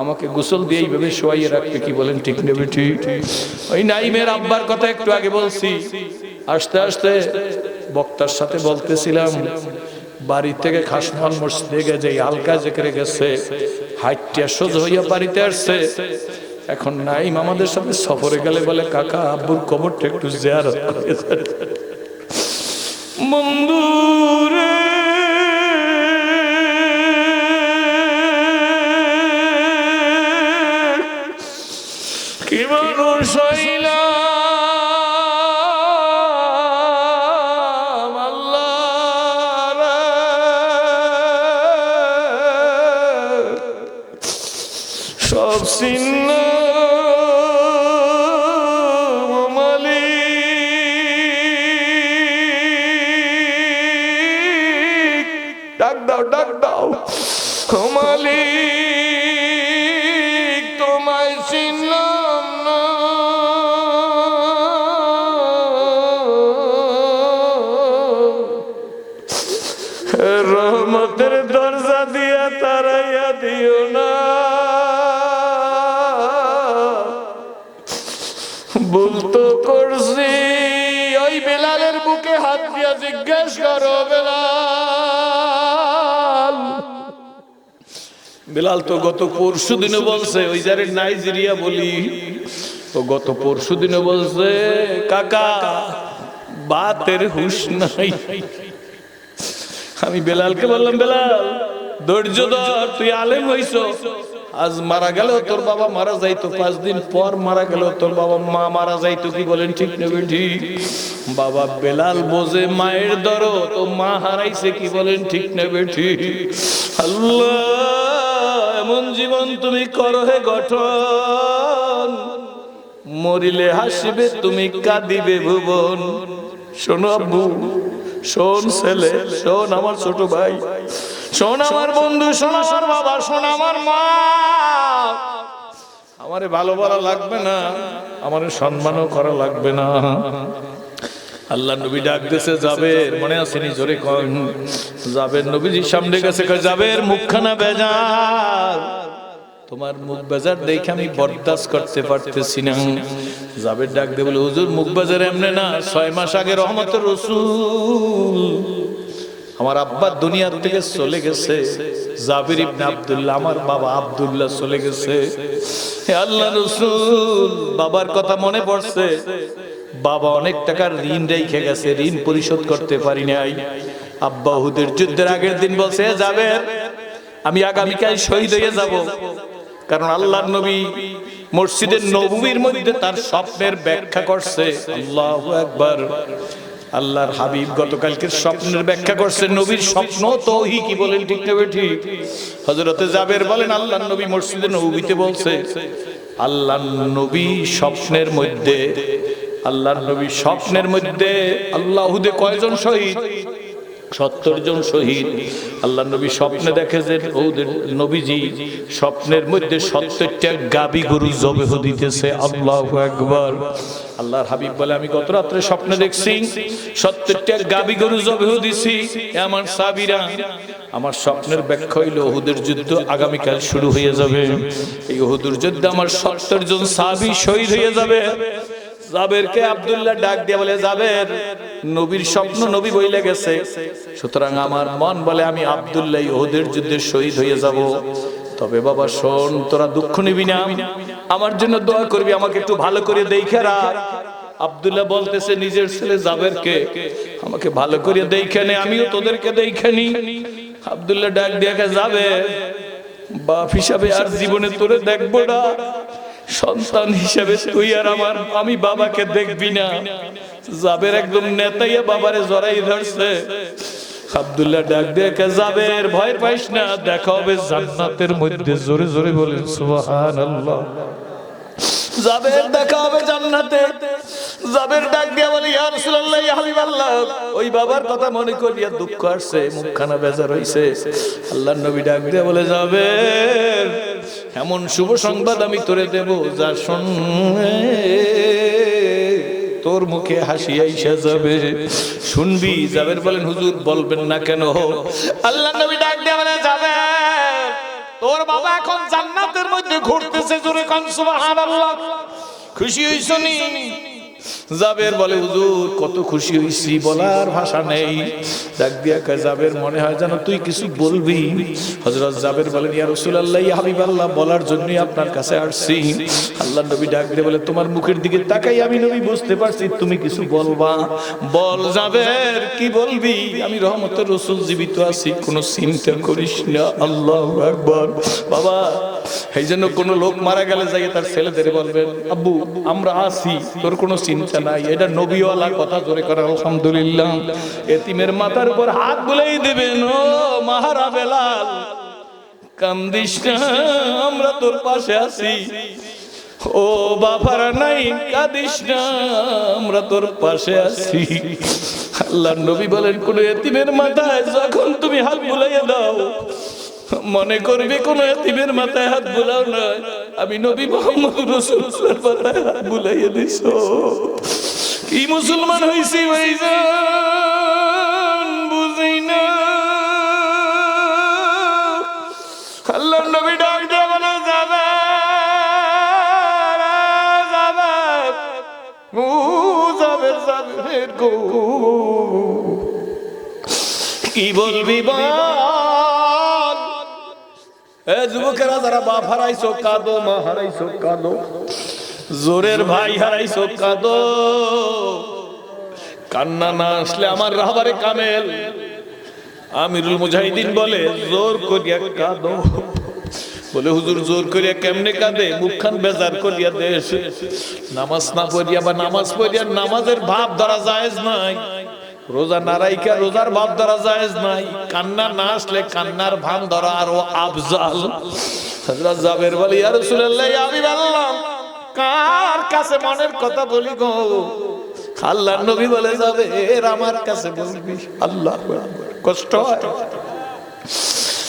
আমাকে গোসল দিয়ে এইভাবে শোয়াইয়ে রাখবে, কি বলেন ঠিক নেবে ঠিক? ওই নাইমের আব্বার কথা একটু আগে বলছি। আস্তে আস্তে বক্তার সাথে বলতেছিলাম, বাড়ি থেকে খাসমাল মসজিদে গেছে, হালকা জেকেরে গেছে, হাইটটা সোজা হইয়া বাড়িতে আসছে। এখন নাইম আমাদের সাথে সফরে গেলে বলে, কাকা আব্বুর কবরটা একটু জিয়ারত করে যান। বন্ধুরে কি মানুষ হইলাম আল্লাহ রে, সব চিহ্ন মালিক, ডাক দাও ডাক দাও মালিক, তোমায় চিনলাম না। রহমতের দরজা দিয়া তারাইয়া দিও না, ভুল তো করছি। ওই বেলালের বুকে হাত দিয়া জিজ্ঞেস করো, বেলাল, বেলাল তো গত পরশু দিনে বলছে, ওই যারে নাইজেরিয়া বলি, তো গত পরশু দিনে বলছে, কাকা বাতের হুশ নাই। আমি বেলালকে বললাম, বেলাল ধৈর্য ধর, তুই আলেম হইছ, আজ মারা গেল তোর বাবা মারা যাইতো, 5 দিন পর মারা গেল তোর বাবা মা মারা যাইতো, কি বলেন ঠিক নেবে ঠিক? বাবা বেলাল বোঝে মায়ের দরদ, ও মা হারাইছে, কি বলেন ঠিক নেবে ঠিক? আল্লাহ এমন জীবন তুমি করো হে গঠন, মরিলে হাসিবে তুমি কাঁদিবে ভুবন। শোনো আব্বু, শোন ছেলে, শোন আমার ছোট ভাই, শোন আমার বন্ধু, শোন আমার বাবা, শোন আমার মা, আমারে ভালো বলা লাগবে না, আমারে সম্মানও করা লাগবে না। আল্লাহ নবী ডাক দিয়েছে, যাবের, মনে আছে নি? জোরে কন। যাবের নবীজির সামনে গেছে, কয় যাবের মুখখানা বেজার, তোমার মুখ বেজার দেখে আমি বরদাস্ত করতে পারতেছি না। যাবের ডাক দিয়ে বলে, হুজুর মুখ বেজার এমনি না, 6 মাস আগে রহমতের রাসূল আমার আব্বা দুনিয়া থেকে চলে গেছে, জাবির ইবনে আব্দুল্লাহ, আমার বাবা আব্দুল্লাহ চলে গেছে। হে আল্লাহ রাসূল, বাবার কথা মনে পড়ছে, বাবা অনেক টাকার ঋণ রেখে গেছে, ঋণ পরিশোধ করতে পারি নাই। আব্বা উহুদের যুদ্ধের আগের দিন বলছে, যাবের আমি আগামীকাল শহীদ হয়ে যাব, কারণ আল্লাহর নবী মসজিদের নববীর মধ্যে তার স্বপ্নের ব্যাখ্যা করছে। আল্লাহু আকবার। আল্লাহর হাবিব গতকালকের স্বপ্নের ব্যাখ্যা করছে, নবীর স্বপ্ন তৌহিদ, কি বলেন ঠিক না ঠিক? হযরতে জাবের বলেন, আল্লাহর নবী মসজিদে নববীতে বলছে, আল্লাহর নবী স্বপ্নের মধ্যে, আল্লাহর নবী স্বপ্নের মধ্যে, আল্লাহ উহুদে কয়জন শহীদ? 70 জন শহীদ। আল্লাহ নবী স্বপ্নে দেখে যে ওদের নবীজি স্বপ্নের মধ্যে 70টা গাবি গরু জবেহ দিতেছে। আল্লাহু আকবার। আল্লাহর হাবিব বলে, আমি গত রাত্রে স্বপ্নে দেখছি 70টা গাবি গরু জবেহ দিছি। আমার সাহাবীরা, আমার স্বপ্নের ব্যাখ্যা হইল উহুদের যুদ্ধ আগামীকাল শুরু হয়ে যাবে, এই উহুদের যুদ্ধে আমার 70 জন সাহাবী শহীদ হয়ে যাবে। জাবেরকে আব্দুল্লাহ ডাক দিয়ে বলে, জাবের নবীর স্বপ্ন নবী বইলে গেছে, সুতরাং আমার মন বলে আমি আব্দুল্লাহ উহুদের যুদ্ধে শহীদ হয়ে যাব। তবে বাবা শোন, তোরা দুঃখ নিবি না, আমার জন্য দোয়া করবি, আমাকে একটু ভালো করে দেখে রাখ। আব্দুল্লাহ বলতেছে নিজের ছেলে জাবেরকে, আমাকে ভালো করে দেখে নে, আমিও তোদেরকে দেখে নি। আব্দুল্লাহ ডাক দিয়ে জাবের, বাপ হিসাবে আর জীবনে তোরে দেখবো না, সন্তান হিসেবে তুই আর আমি বাবাকে দেখবি না। জাবের একদম নেতাইয়া বাবারে জড়াই ধরছে। আব্দুল্লাহ ডাক দিয়ে, জাবের ভয় পাইস না, দেখা হবে জান্নাতের মধ্যে। জোরে জোরে বলেন সুবহানাল্লাহ। জাবের দেখা হবে জান্নাতে। জাবের ডাক দিয়া বলে, ইয়া রাসূলুল্লাহ, ইয়া হাবিবাল্লাহ, ওই বাবার কথা মনে করিয়া দুঃখ আসছে, মুখখানা বেজার হইছে। আল্লাহর নবী ডাক দিয়া বলে, জাবের এমন শুভ সংবাদ আমি তোরে দেব, যা শুনলে তোর মুখে হাসি আইসা যাবে, শুনবি। জাবের বলেন, হুজুর বলবেন না কেন? আল্লাহর নবী ডাক দিয়া বলে, জাবের তোর বাবা এখন জান্নাতের মধ্যে উঠতেছে, জোরে কান সুবহানাল্লাহ। খুশি হইছো নি? জাবের বলে হুজুর কত খুশি হইছি, বলার ভাষা নেই। ডাক দিয়া কয় জাবের মনে হয় যেন তুই কিছু বলবি। হযরত জাবের বলেন ইয়া রাসূলুল্লাহ, ইয়া হাবিবাল্লাহ, বলার জন্যই আপনার কাছে আসছি। আল্লাহর নবী ডাক দিয়ে বলে তোমার মুখের দিকে তাকাই আমি নবী বুঝতে পারছি তুমি কিছু বলবা। বল জাবের কি বলবি? আমি রহমতের রাসূল জীবিত আছি, কোনো চিন্তা করিস না। আল্লাহু আকবার। বাবা এই জন্য কোন লোক মারা গেলে যাই তার ছেলেদের বলবেন আব্বু আমরা আছি, তোর কোনো চিন্তা নাই। এটা নবীওয়ালা কথা, জোরে করে আলহামদুলিল্লাহ। এতিমের মাথার উপর হাত বুলাই দিবেন, ও মাহারা বেলাল কান্দিস না, আমরা তোর পাশে আছি। ও বাবারা নাই কাঁদিস না, আমরা তোর পাশে আছি। আল্লাহর নবী বলেন কোন এতিমের মাথায় যখন তুমি হাত বুলাইয়া দাও, মনে করবি কোন এতিমের মাথায় হাত বুলাও না, আমি নবী মুহাম্মদ রাসূলুল্লাহর মাথায় হাত বুলাইয়া দিছো। কি মুসলমান হইছি ভাইজান বুঝি না। আল্লাহর নবী ডাক দিয়ে বলে যাবে গো, কি বলবি বল? এ যুবকেরা যারা বাপ হারাইছো কাঁদো, মা হারাইছো কাঁদো, জোরের ভাই হারাইছো কাঁদো। কান্না না আসলে আমার রাহবারে কামেল আমিরুল মুজাহিদিন বলে জোর করিয়া কাঁদো। বলে হুজুর জোর করিয়া কেমনে কাঁদে? মুখখান বেজার করিয়া দেশ, নামাজ না পড়িয়া বা নামাজ পড়িয়া নামাজের ভাব ধরা জায়েজ নাই, রোজা না রাইখা রোজার ভাব ধরা জায়েজ নাই, কান্না না আসলে কান্নার ভাব ধরা আরো আফজাল। হযরত জাবের বলে ইয়া রাসূলুল্লাহ, ইয়া হাবিবাল্লাহ, কার কাছে মনের কথা বলি গো? আল্লাহর নবী বলে যাবে আমার কাছে বলবি। আল্লাহু আকবার। কষ্ট হয়।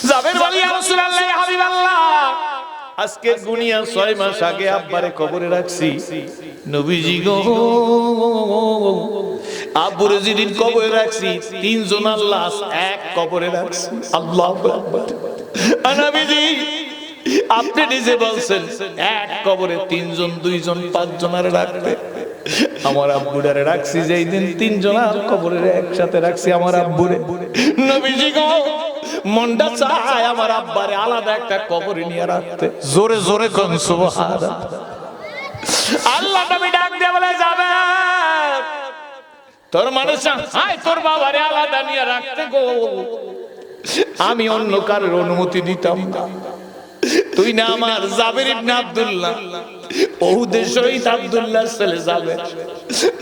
জাবের বলে ইয়া রাসূলুল্লাহ, ইয়া হাবিবাল্লাহ, আজকে গুনিয়া 6 মাস আগে আব্বারে কবরে রাখছি। নবীজি গো, আব্বুরে যেদিন কবরে রাখছি 3 জনের লাশ এক কবরে রাখছি। আল্লাহু আকবার। নবীজি আপনি নিজে বলছেন এক কবরে 3 জন 2 জন 5 জনের রাখতে। আমার আব্বুরে রাখছি যেই দিন 3 জনের কবরে একসাথে রাখছি আমার আব্বুরে। নবীজি গো, মনটা চায় আমার আব্বারে আলাদা একটা কবরে নিয়ে রাখতে। জোরে জোরে কোন সুবহানাল্লাহ। আল্লাহ নবী ডাক দিয়ে বলে যাবে তোর মানে চাই তোর বাবারে আলাদা নিয়ে রাখতে গো, আমি অন্য কারোর অনুমতি দিতাম না। তুই না আমার জাবের ইবনে আব্দুল্লাহ, ওহুদের শহীদ আব্দুল্লাহর ছেলে জাবের,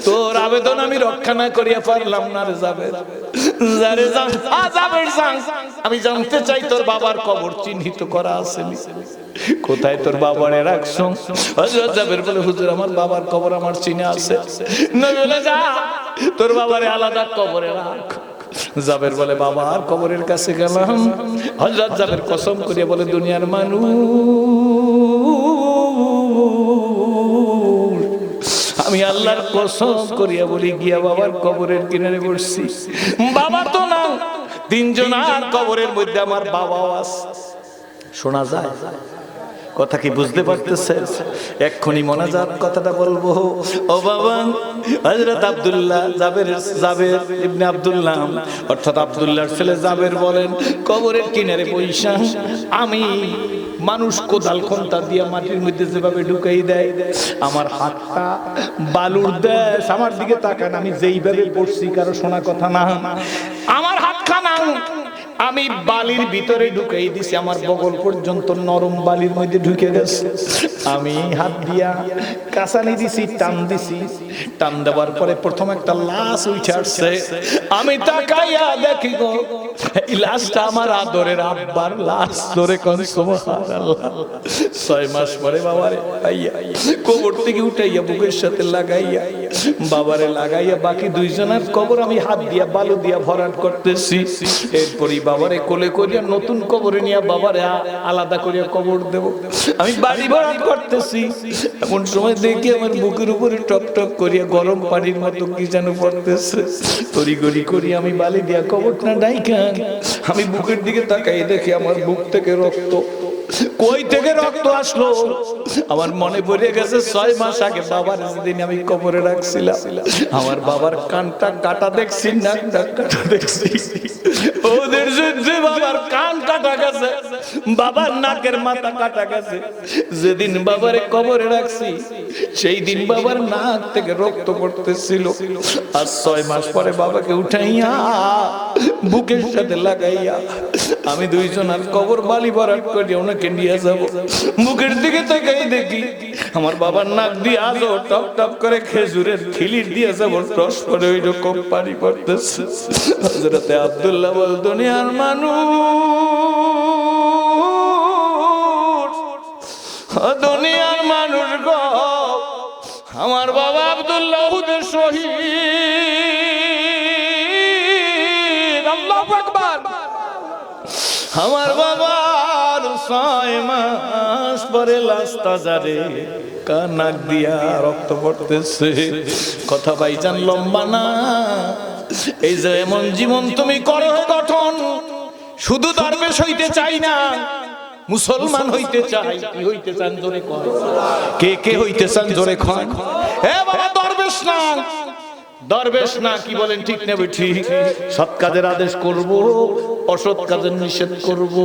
তোর আবেদন আমি রক্ষা না করিয়া পারলাম না রে জাবের। জারে জাবের আমি জানতে চাই তোর বাবার কবর চিহ্নিত করা আছে কোথায়? তোর বাবারে রাখছো? হযরত জাবের বলে হুজুর আমার বাবার কবর আমার চিনে আছে। নবী বলে যা তোর বাবারে আলাদা কবরে রাখ। জাবের বলে বাবার কবরের কাছে গেলাম। হযরত জাবের কসম করে বলে দুনিয়ার মানুষ আমি আল্লাহর কসম করিয়া বলি গিয়া বাবার কবরের কিনারে বসছি। বাবা তো না, 3 জনের কবরের মধ্যে আমার বাবাও আছে। শোনা যায় কথা কি বুঝতে পারতেছেন? এক্ষুনি মোনাজাত কথাটা বলবো। ও বাবা, হযরত আব্দুল্লাহ জাবের ইবনে আব্দুল্লাহ অর্থাৎ আব্দুল্লাহর ছেলে জাবের বলেন কবরের কিনারে বইসা আমি মানুষ কোদাল খন্তা দিয়া মাটির মধ্যে যেভাবে ঢুকাই দেয় আমার হাতটা বালুর দেশ আমার দিকে তাকান, আমি যেইভাবে পড়ছি কারো শোনা কথা না, আমার হাতখানা আমি বালির ভিতরে ঢুকাই দিছি, আমার বগল পর্যন্ত নরম বালির মধ্যে ঢুকে গেছে। আমি হাত দিয়া কাঁচানি দিছি, টান দিছি, টান দেওয়ার পরে প্রথম একটা লাশ উঠে আসছে। আমি তাকাইয়া দেখি গো এই লাশটা আমার আদরের আব্বার লাশ। ধরে কোন সুবহানাল্লাহ। 6 মাস পরে বাবারে আইয়া কবর থেকে উঠাইয়া বুকের সাথে লাগাইয়া বাবারে লাগাইয়া বাকি 2 জনের কবর আমি হাত দিয়া বালু দিয়া ভরাট করতেছি। এরপরই বাবারে কোলে করিয়া নতুন কবরে নিয়ে বাবারে আলাদা করিয়া কবর দেব। আমি বাড়ি ভরাট করতেছি, এমন সময় দেখি আমার বুকের উপরে টপ টপ করিয়া গরম পানির মতো কি যেন পড়তেছে। তড়িগড়ি করি আমি বালি দিয়া কবরটা ডাইকা আমি বুকের দিকে তাকাই দেখি আমার বুক থেকে রক্ত কই থেকে রক্ত আসলো? আমার মনে পড়ে গেছে 6 মাস আগে বাবার যেদিন আমি কবরে রাখছিলাম, আমার বাবার কানটা কাটা দেখছি, নাকটা কাটা দেখছি। ওদের যুদ্ধে বাবার কান কাটা গেছে, বাবার নাকের মাথা কাটা গেছে। যেদিন বাবারে কবরে রাখছি সেই দিন বাবার নাক থেকে রক্ত পড়তেছিল। আর 6 মাস পরে বাবাকে উঠাইয়া বুকের সাথে লাগাইয়া আমি দুইজন আর কবর বালি ভরাট করে ওনাকে নিয়ে যাব। মুখের দিকে তাকাই দেখি আমার বাবার নাক দিয়ে আজও টপ টপ করে খেজুরের খিলির দিয়ে যাব টস করে ওই রকম পানি পড়তেছে। হযরতে আব্দুল্লাহ বল, দুনিয়ার মানুষ, দুনিয়ার মানুষ গো, আমার বাবা আব্দুল্লাহ উহুদের শহীদ। আল্লাহু আকবার। আমার বাবার 6 মাস পরে লাশ তাজারে কানাক দিয়া রক্ত পড়তেছে। কথা ভাইজান লম্বা না, এই যে এমন জীবন তুমি করো গঠন, শুধু দরবেশ হইতে চাই না, মুসলমান হইতে চাই। কি হইতে চান জোরে কয়? কে কে হইতে চান জোরে কয়? এ বাবা দরবেশ না, দরবেশ না, কি বলেন ঠিক না ঠিক? সৎ কাজের আদেশ করব, অসৎ কাজের নিষেধ করব,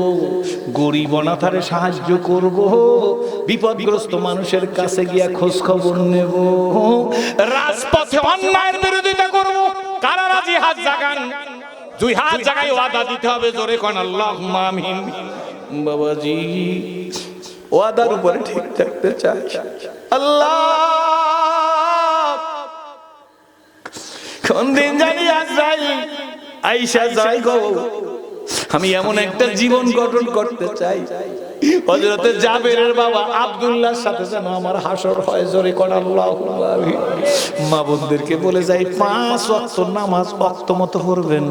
গরিব অনাথারে সাহায্য করব, বিপদগ্রস্ত মানুষের কাছে গিয়া খোঁজ খবর নেব, রাজপথে অন্যায়ের বিরোধিতা করব। কারা রাজি হাত জাগান? 2 হাত জাগাই ওয়াদা দিতে হবে, জোরে কোন আল্লাহুম্মা আমিন। বাবাজি ওয়াদার উপরে ঠিক থাকতে চাই। আল্লাহ কোন দিন জানি আইসা যাই গো, আমি এমন একটা জীবন গঠন করতে চাই হযরতে জাবেরের বাবা আব্দুল্লাহর সাথে যেন আমার হাসর হয়, জোরে কোন আল্লাহুম্মা আমিন। মা বোনদেরকে বলে যাই 5 ওয়াক্ত নামাজ ওয়াক্ত মতো পড়বেন।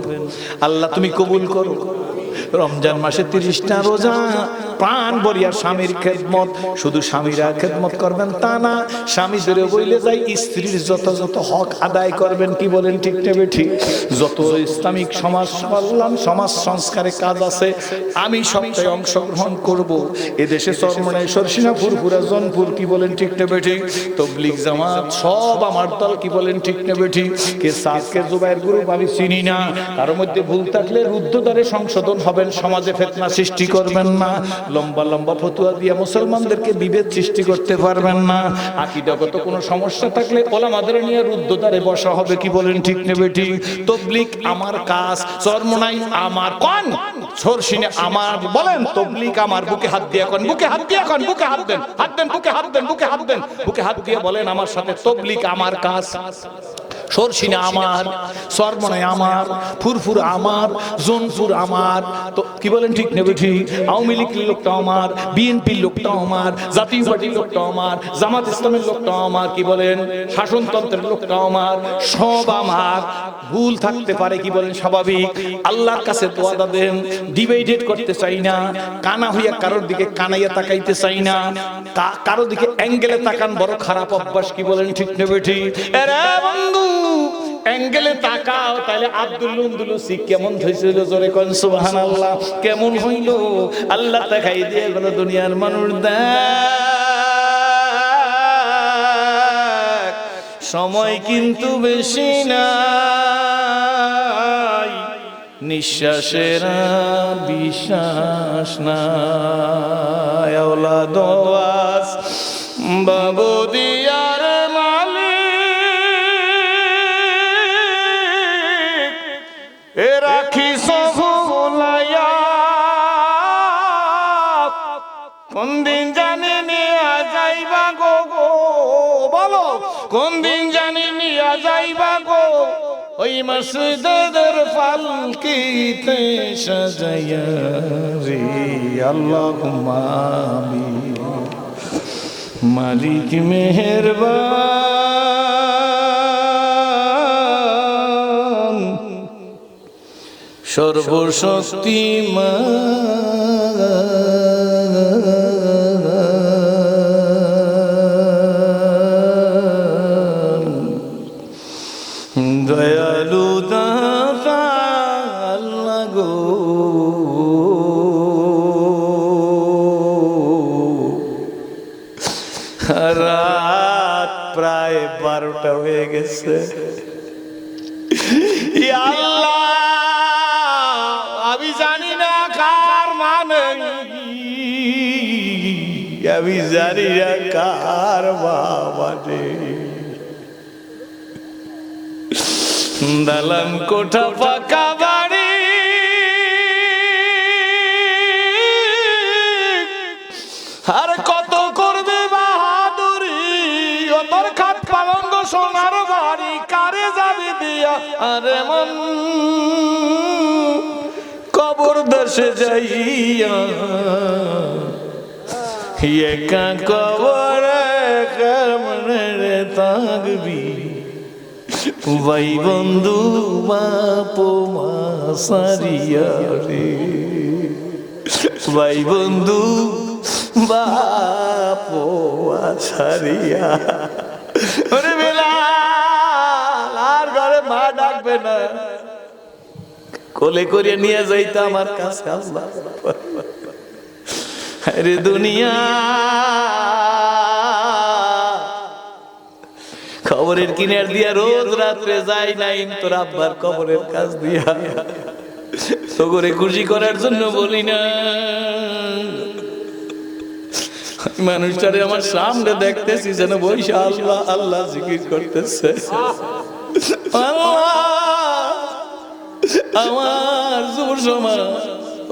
আল্লাহ তুমি কবুল করো। রমজান মাসে 30টা রোজা, প্রাণ ভরিয়া স্বামীর খেদমত। শুধু স্বামীরা খেদমত করবেন তা না, স্বামীদেরও বইলে যাই স্ত্রীর যত যত হক আদায় করবেন। কি বলেন ঠিক না ঠিক? যত ইসলামিক সমাজ কল্যাণ সমাজ সংস্কারে কাজ আছে আমি সবটাই অংশগ্রহণ করব। এদেশে চরমনাই, সরসিনা, ফুরফুরা, জনপুর, কি বলেন ঠিক না ঠিক? তবলিগ জামাত সব আমার দল। কি বলেন ঠিক না ঠিক? কে সাদ কে জুবাইর গ্রুপ আমি চিনি না। কারোর মধ্যে ভুল থাকলে রুদ্ধদ্বারে সংশোধন হবেন, সমাজে ফিতনা সৃষ্টি করবেন না। লম্বা লম্বা ফতোয়া দিয়ে মুসলমানদেরকে বিভেদ সৃষ্টি করতে পারবেন না। আকীদাগত কোনো সমস্যা থাকলে ওলামাদের নিয়ে রুদ্ধদ্বারে বসা হবে। কি বলেন ঠিক না ঠিক? তবলিগ আমার কাজ, চরমনাই আমার, কোন সরসিনে আমার। বলেন তবলিগ আমার। বুকে হাত দিয়ে কোন, বুকে হাত দিয়ে কোন, বুকে হাত দেন, হাত দেন, বুকে হাত দেন, বুকে হাত দেন, বুকে হাত দিয়ে বলেন আমার সাথে, তবলিগ আমার কাজ। সরসিনা আমার, চরমনাই আমার, ফুরফুর আমার, জোনপুর আমার। তো কি বলেন ঠিক নেবে ঠিক? আওয়ামী লীগের লোকটা আমার, বিএনপির লোকটা আমার, জাতীয় পার্টির লোকটা আমার, জামাত ইসলামের লোকটা আমার। কি বলেন? শাসনতন্ত্রের লোকটা আমার, সব আমার। ভুল থাকতে পারে, কি বলেন স্বাভাবিক। আল্লাহর কাছে দোয়া দেন, ডিভাইডেড করতে চাই না। কানা হইয়া কারোর দিকে কানাইয়া তাকাইতে চাই না। কারোর দিকে অ্যাঙ্গেলে তাকান বড় খারাপ অভ্যাস। কি বলেন ঠিক নেবে ঠিক? এরে বন্ধু অ্যাঙ্গেলে তাকাও, তাহলে আব্দুল্লাহ উন্দুলুসি কেমন হয়েছিল, জোরে কোন সুবহানাল্লাহ। কেমন হইল? আল্লাহ তাকাই দিয়ে গেল, দুনিয়ার মানুষ দেখ, সময় কিন্তু বেশি নাই, নিঃশ্বাসের বিশ্বাস নাই। আওলাদ ওয়াস বাবু দিয়ার রাখি সভুলাইয়া, কোন দিন জানি নিয়া যাইবা গো, বলো কোন দিন জানি নিয়া যাইবা গো, ওই মসজিদের পালকিতে সাজাইয়া রে। আল্লাহুম্মা আমিন। মালিক মেহেরবান, সর্বশক্তিমান, দয়ালু দাতা আল্লাহ গো। রাত প্রায় 12টা হয়ে গেছে। ইয়া আল্লাহ, আমি জানি না কার মানে, আমি জানি না কার মানে। দালান কোঠা পাকা বাড়ি, আর কত করবে বাহাদুরি, তোর খাট পালঙ্গ সোনার বাড়ি কারে যাবে দিয়া, আরে মন কবর দেশে যাইয়া একা কবরে কেমনে রে থাকবি, ভাই বন্ধু বাপ মা সারিয়া রে, ভাই বন্ধু বাপ মা সারিয়া। ওরে বেলাল, আর ঘরে মা ডাকবে না, কোলে করে নিয়ে যাইতো আমার কাছে। আল্লাহ আরে দুনিয়া, কবরের কিনার দিয়া রোজ রাত্রে যাই নাই তোর আব্বার কবরের কাজ দিয়া, তো করে খুশি করার জন্য বলি না। মানুষটারে আমার সামনে দেখতেছি যেন বৈশা আল্লাহ আল্লাহ জিকির করতেছে। আমার যুব সমাজ,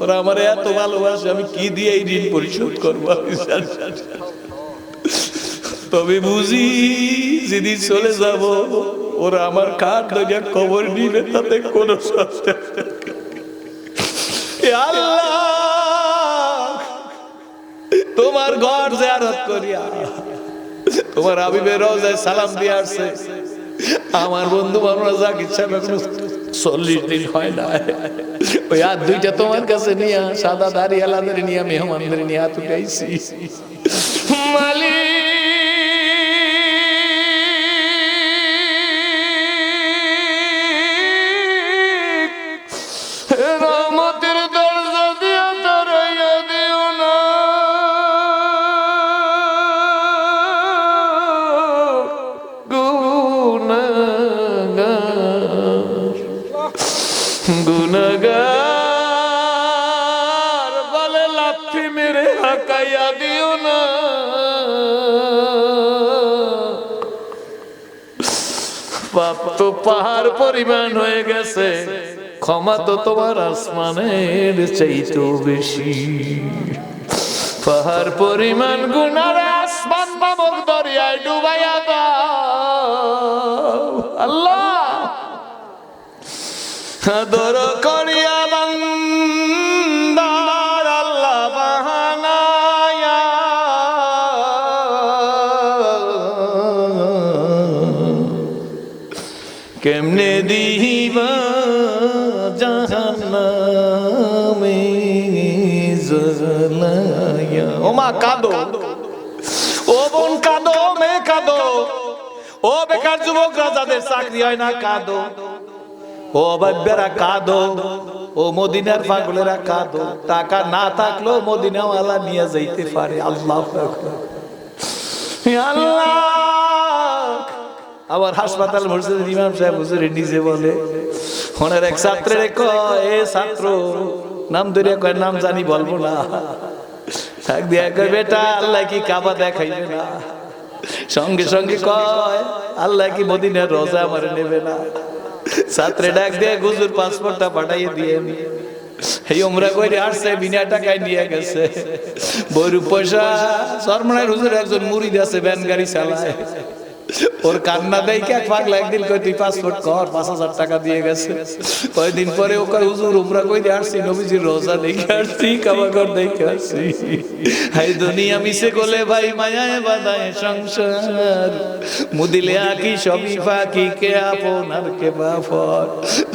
ওরা আমার এত ভালোবাসে, আমি কি দিয়ে এই ঋণ পরিশোধ করবো? তবে বুঝি যেদিন চলে যাব, ওরা আমার খাট ধরিয়া কবর নিবে, তাতে কোনো সস্তা। আল্লাহ, তোমার ঘর জিয়ারত করিয়া তোমার হাবিবের রওজায় সালাম দিয়ে আসছে আমার বন্ধু বান্ধবরা, জাকির সাহেব এখন 40 দিন হয় না, ওই হাত দুইটা তোমার কাছে নিয়ে, সাদা দাড়ি আলাদের নিয়ে, মেহমানদের নিয়ে হাত উঠাইছি। মালিক, রহমতের দরজা দিয়া তারাইয়া দিও না, গুনাহগার বলে লাথি মেরে হাকাইয়া দিও না, পাপ তো পাহাড় পরিমাণ হয়ে গেছে, ক্ষমা তো তোমার আসমানের চাইতেও বেশি। পাহাড় পরিমাণ গুনার আসমান নামক দরিয়ায় ডুবাইয়া দাও আল্লাহ। আদর করিয়া বান্দার আল্লাহ বাহানায়া, কেমনে দিবা জাহান্নামে জ্বালায়া। ও মা কাঁদো, ও বোন কাঁদো, মেয়ে কাঁদো, ও বেকার যুবকরা যাদের চাকরি হয় না কাঁদো, ও বাব্যারা কাঁদো, ও মদিনার পাগলেরা কাঁদো, টাকা না থাকলেও মদিনাওয়ালা নিয়ে যাইতে পারে। আল্লাহ আল্লাহ। আবার হাসপাতাল মসজিদের ইমাম সাহেব হুজুর নিজে বলে, ওনার এক ছাত্রের কয়, এ ছাত্র, নাম ধরে কয়, নাম জানি বলবো না, থাক দিয়া কয়, বেটা আল্লাহ কি কাবা দেখাইবে না? সঙ্গে সঙ্গে কয়, আল্লাহ কি মদিনার রোজা আমার নেবে না? ছাত্রে ডাক দিয়ে হুজুর পাসপোর্টটা পাঠাইয়ে দিয়ে এই উমরা করে আসছে, বিনা টাকায় নিয়ে গেছে, বইরু পয়সা। শর্মনার হুজুর একজন মুরিদ আছে, ভ্যান গাড়ি চালায়, ওর কান্না দেখে এক পাগলা একদিন কই তুই পাসপোর্ট কর, 5000 টাকা দিয়ে গেছে। কয়েকদিন পরে ও কয়, হুজুর উমরা কইতে আসছি, নবীজির রোজা দেখে আসছি, কাবাঘর দেখে আসছি। হাই দুনিয়া মিশে গলে ভাই মায়ায় বাঁধায় সংসার, মুদিলে আকি সবই ফাঁকি, কে আপন আর কে বাফর।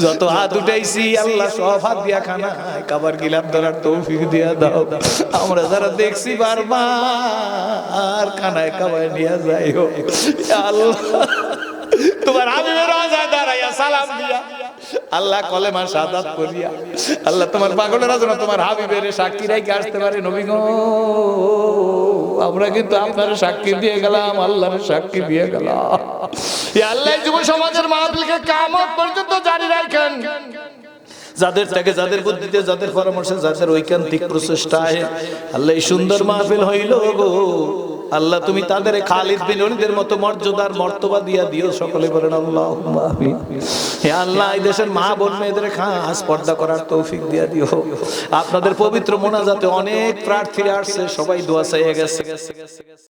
যত হাত উঠাইছি আল্লাহ সব হাত দিয়া খানা কাবার গিলাপ ধরার তৌফিক দিয়া দাও। আমরা যারা দেখছি বারবার খানায় কাবায় নিয়ে যাই হোক আল্লাহ, তোমার হাবিবের রওজায় দাঁড়াইয়া সালাম দিয়া, আল্লাহ কলেমা শাহাদাত করিয়া, আল্লাহ তোমার পাগলেরা যেন তোমার হাবিবের সাক্ষী রেখে আসতে পারে। নবী গো আমরা কিন্তু আপনার সাক্ষী দিয়ে গেলাম, আল্লাহর সাক্ষী দিয়ে গেলাম। ইয়া আল্লাহ, যুব সমাজের মাহফিলকে কিয়ামত পর্যন্ত জারি রাখেন। যাদের থেকে, যাদের বুদ্ধিতে, যাদের পরামর্শে, যাদের ঐকান্তিক প্রচেষ্টায় আল্লাহ এই সুন্দর মাহফিল হইল গো আল্লাহ, তুমি তাদের খালিদ বিন ওলীদের মতো মর্যাদার মর্তবা দিয়া দিও। সকলে বলেন আল্লাহুম্মা আমিন। হে আল্লাহ, এই দেশের মা বোন মেয়েদের খাস পর্দা করার তৌফিক দিয়া দিও। আপনাদের পবিত্র মোনাজাতে অনেক প্রার্থী আসছে, সবাই দোয়া চাইয়ে গেছে।